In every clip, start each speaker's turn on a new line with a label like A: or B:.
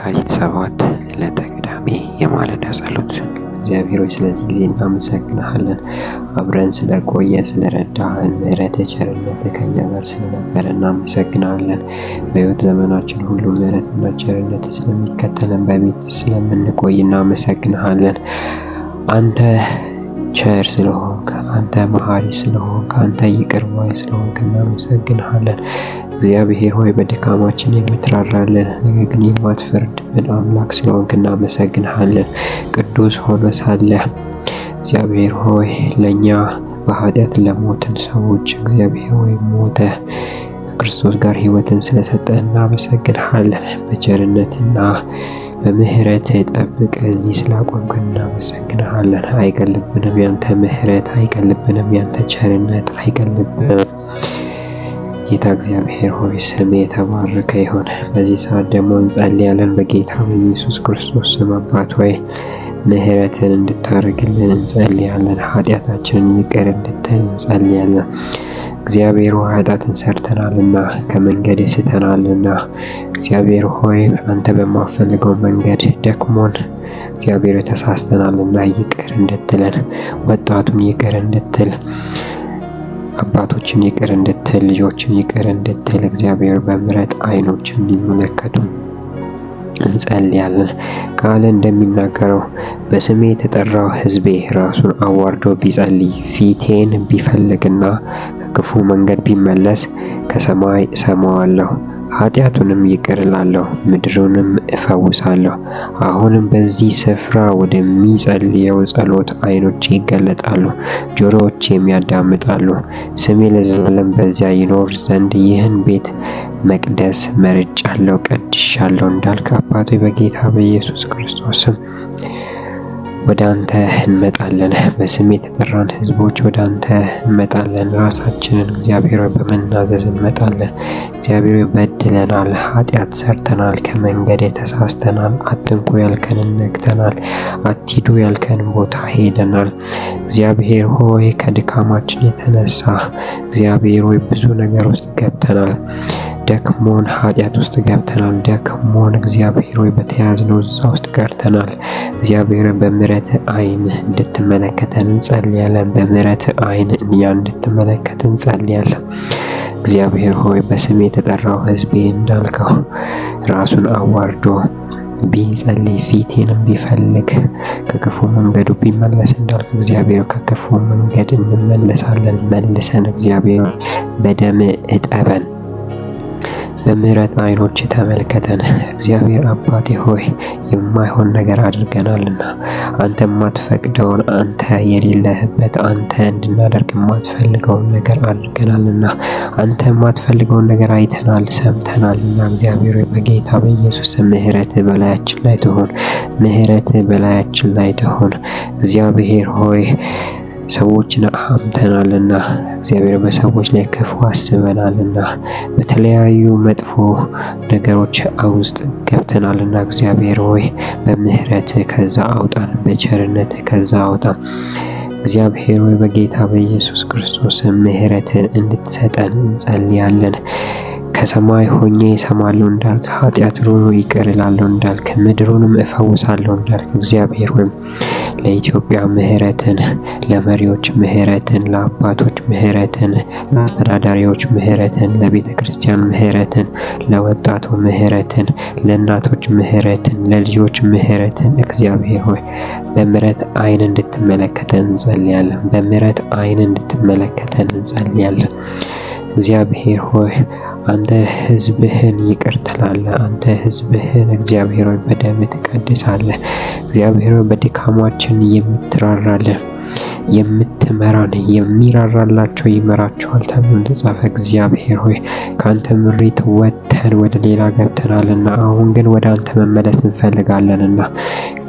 A: የካቲት 7 ዕለተ ቅዳሜ የማለዳ ጸሎት። እግዚአብሔር ሆይ ስለዚህ ጊዜ እናመሰግንሃለን። አብረን ስለቆየ ስለረዳህን፣ ምሕረት ቸርነት ከኛ ጋር ስለነበረ እናመሰግንሃለን። በሕይወት ዘመናችን ሁሉ ምሕረትና ቸርነት ስለሚከተለን በቤት ስለምንቆይ እናመሰግንሃለን። አንተ ቸር ስለሆንክ፣ አንተ መሐሪ ስለሆንክ፣ አንተ ይቅር ባይ ስለሆንክ እናመሰግንሃለን። እግዚአብሔር ሆይ በድካማችን የምትራራልን ነገር ግን የማትፈርድብን አምላክ ስለሆንክ እናመሰግንሃለን። ቅዱስ ሆኖ ሳለ እግዚአብሔር ሆይ ለእኛ በኃጢአት ለሞትን ሰዎች እግዚአብሔር ሆይ ሞተ ከክርስቶስ ጋር ሕይወትን ስለሰጠን እናመሰግንሃለን። በቸርነትና በምህረት ጠብቀህ እዚህ ስላቆምከን እናመሰግንሃለን። አይቀልብንም ያንተ ምህረት፣ አይቀልብንም ያንተ ቸርነት፣ አይቀልብንም። ጌታ እግዚአብሔር ሆይ ስም የተባረከ ይሁን። በዚህ ሰዓት ደግሞ እንጸልያለን በጌታ በኢየሱስ ክርስቶስ ስም። አባት ሆይ ምህረትን እንድታደርግልን እንጸልያለን። ኃጢአታችንን ይቅር እንድትል እንጸልያለን። እግዚአብሔር ሆይ ኃጢአትን ሰርተናልና ከመንገድ ስተናልና እግዚአብሔር ሆይ አንተ በማፈልገው መንገድ ደክሞን እግዚአብሔር ተሳስተናልና ይቅር እንድትለን፣ ወጣቱን ይቅር እንድትል፣ አባቶችን ይቅር እንድትል፣ ልጆችን ይቅር እንድትል እግዚአብሔር በምሕረት ዓይኖች እንዲመለከቱ እንጸልያለን። ቃል እንደሚናገረው በስሜ የተጠራው ሕዝቤ ራሱን አዋርዶ ቢጸልይ ፊቴን ቢፈልግና ከክፉ መንገድ ቢመለስ ከሰማይ እሰማዋለሁ፣ ኃጢአቱንም ይቅር እላለሁ፣ ምድሩንም እፈውሳለሁ። አሁንም በዚህ ስፍራ ወደሚጸልየው ጸሎት ዓይኖቼ ይገለጣሉ፣ ጆሮዎቼም ያዳምጣሉ። ስሜ ለዘላለም በዚያ ይኖር ዘንድ ይህን ቤተ መቅደስ መርጫለሁ፣ ቀድሻለሁ እንዳልክ አባቶ በጌታ በኢየሱስ ክርስቶስ ስም ወደ አንተ እንመጣለን። በስም የተጠራን ሕዝቦች ወደ አንተ እንመጣለን። ራሳችንን እግዚአብሔር በመናዘዝ እንመጣለን። እግዚአብሔር በድለናል፣ ኃጢአት ሰርተናል፣ ከመንገድ ተሳስተናል፣ አትንኩ ያልከንን ነክተናል፣ አትሂዱ ያልከንን ቦታ ሄደናል። እግዚአብሔር ሆይ ከድካማችን የተነሳ እግዚአብሔር ሆይ ብዙ ነገር ውስጥ ገብተናል። ደክሞን ኃጢአት ውስጥ ገብተናል። ደክሞን እግዚአብሔር ሆይ በተያዝነው እዛ ውስጥ ቀርተናል። እግዚአብሔር በምሕረት ዓይን እንድትመለከተን እንጸልያለን። በምሕረት ዓይን እኛ እንድትመለከት እንጸልያለን። እግዚአብሔር ሆይ በስም የተጠራው ሕዝቤ እንዳልከው ራሱን አዋርዶ ቢጸልይ ፊቴንም ቢፈልግ ከክፉ መንገዱ ቢመለስ እንዳልክ እግዚአብሔር ከክፉ መንገድ እንመለሳለን። መልሰን እግዚአብሔር በደም እጠበን፣ በምሕረት ዓይኖች ተመልከተን። እግዚአብሔር አባቴ ሆይ የማይሆን ነገር አድርገናልና አንተ የማትፈቅደውን፣ አንተ የሌለህበት፣ አንተ እንድናደርግ የማትፈልገውን ነገር አድርገናልና አንተ የማትፈልገውን ነገር አይተናል፣ ሰምተናልና እግዚአብሔር በጌታ በኢየሱስ ምሕረት በላያችን ላይ ትሆን፣ ምሕረት በላያችን ላይ ትሆን። እግዚአብሔር ሆይ ሰዎችን አምተናልና እግዚአብሔር በሰዎች ላይ ክፉ አስበናልና በተለያዩ መጥፎ ነገሮች ውስጥ ገብተናልና እግዚአብሔር ሆይ በምሕረት ከዛ አውጣን፣ በቸርነት ከዛ አውጣን። እግዚአብሔር ሆይ በጌታ በኢየሱስ ክርስቶስ ምሕረትን እንድትሰጠን እንጸልያለን። ከሰማይ ሆኜ እሰማለሁ እንዳልክ፣ ኃጢአቱን ሁሉ ይቅር እላለሁ እንዳልክ፣ ምድሩንም እፈውሳለሁ እንዳልክ እግዚአብሔር ሆይ ለኢትዮጵያ ምሕረትን፣ ለመሪዎች ምሕረትን፣ ለአባቶች ምሕረትን፣ ለአስተዳዳሪዎች ምሕረትን፣ ለቤተ ክርስቲያን ምሕረትን፣ ለወጣቱ ምሕረትን፣ ለእናቶች ምሕረትን፣ ለልጆች ምሕረትን እግዚአብሔር ሆይ በምሕረት ዓይን እንድትመለከተን እንጸልያለን። በምሕረት ዓይን እንድትመለከተን እንጸልያለን። እግዚአብሔር ሆይ አንተ ሕዝብህን ይቅር ትላለህ። አንተ ሕዝብህን እግዚአብሔር ሆይ በደም ትቀድሳለህ። እግዚአብሔር ሆይ በድካማችን የምትራራልን፣ የምትመራን፣ የሚራራላቸው ይመራቸዋል ተብሎ እንደተጻፈ እግዚአብሔር ሆይ ከአንተ ምሪት ወጥተን ወደ ሌላ ገብተናልና አሁን ግን ወደ አንተ መመለስ እንፈልጋለንና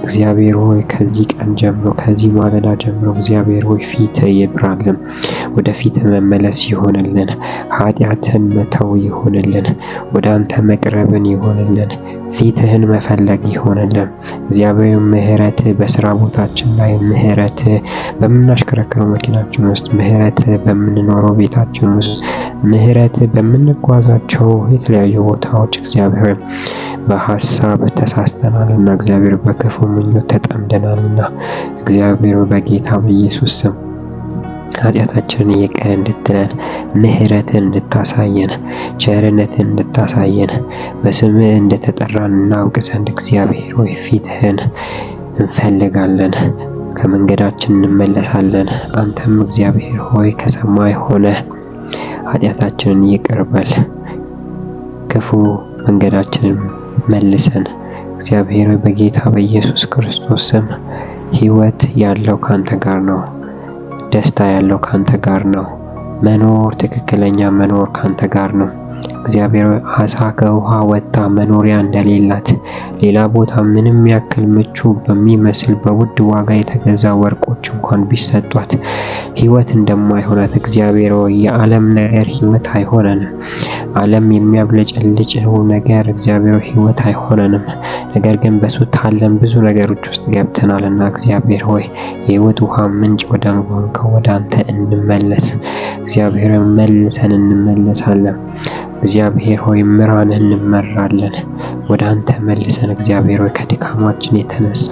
A: እግዚአብሔር ሆይ ከዚህ ቀን ጀምሮ ከዚህ ማለዳ ጀምሮ እግዚአብሔር ሆይ ፊት ይብራልን፣ ወደ ፊት መመለስ ይሆንልን፣ ኃጢአትን መተው ይሆንልን፣ ወደ አንተ መቅረብን ይሆንልን፣ ፊትህን መፈለግ ይሆንልን። እግዚአብሔር ምሕረት በስራ ቦታችን ላይ፣ ምሕረት በምናሽከረክረው መኪናችን ውስጥ፣ ምሕረት በምንኖረው ቤታችን ውስጥ፣ ምሕረት በምንጓዛቸው የተለያዩ ቦታዎች እግዚአብሔር በሐሳብ ተሳስተናልና እግዚአብሔር በክፉ ምኞት ተጠምደናልና እግዚአብሔር በጌታ በኢየሱስ ስም ኃጢአታችንን ይቅር እንድትለን ምሕረትን እንድታሳየን ቸርነትን እንድታሳየን በስምህ እንደተጠራን እናውቅ ዘንድ እግዚአብሔር ሆይ ፊትህን እንፈልጋለን። ከመንገዳችን እንመለሳለን። አንተም እግዚአብሔር ሆይ ከሰማይ ሆነ ኃጢአታችንን ይቅር በል፣ ክፉ መንገዳችንን መልሰን። እግዚአብሔር ሆይ በጌታ በኢየሱስ ክርስቶስ ስም ሕይወት ያለው ካንተ ጋር ነው። ደስታ ያለው ካንተ ጋር ነው። መኖር ትክክለኛ መኖር ካንተ ጋር ነው። እግዚአብሔር አሳ ከውሃ ወጣ መኖሪያ እንደሌላት ሌላ ቦታ ምንም ያክል ምቹ በሚመስል በውድ ዋጋ የተገዛ ወርቆች እንኳን ቢሰጧት ሕይወት እንደማይሆናት እግዚአብሔር ሆይ የዓለም ነገር ሕይወት አይሆነንም። ዓለም የሚያብለጨልጭው ነገር እግዚአብሔር ሕይወት አይሆነንም። ነገር ግን በሱ ታለን ብዙ ነገሮች ውስጥ ገብተናልና እግዚአብሔር ሆይ የሕይወት ውሃ ምንጭ ወደ አንተ እንመለስ። እግዚአብሔር መልሰን እንመለሳለን። እግዚአብሔር ሆይ ምራን፣ እንመራለን። ወደ አንተ መልሰን እግዚአብሔር ሆይ ከድካማችን የተነሳ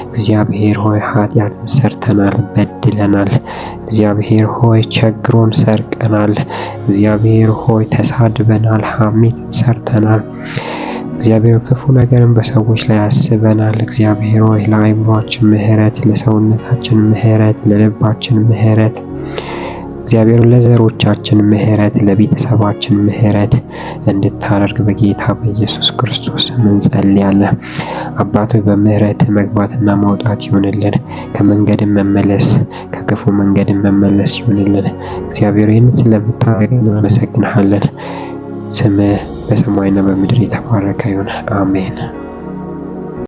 A: እግዚአብሔር ሆይ ኃጢአትን ሰርተናል፣ በድለናል። እግዚአብሔር ሆይ ቸግሮን ሰርቀናል። እግዚአብሔር ሆይ ተሳድበናል፣ ሐሜት ሰርተናል። እግዚአብሔር ክፉ ነገርን በሰዎች ላይ አስበናል። እግዚአብሔር ሆይ ለአእምሯችን ምሕረት፣ ለሰውነታችን ምሕረት፣ ለልባችን ምሕረት እግዚአብሔር ለዘሮቻችን ምሕረት፣ ለቤተሰባችን ምሕረት እንድታደርግ በጌታ በኢየሱስ ክርስቶስ ስም እንጸልያለን። አባት ሆይ በምሕረት መግባትና መውጣት ይሁንልን። ከመንገድም መመለስ፣ ከክፉ መንገድም መመለስ ይሁንልን። እግዚአብሔር ይህንን ስለምታደርግ እናመሰግንሃለን። ስምህ በሰማይና በምድር የተባረከ ይሁን። አሜን።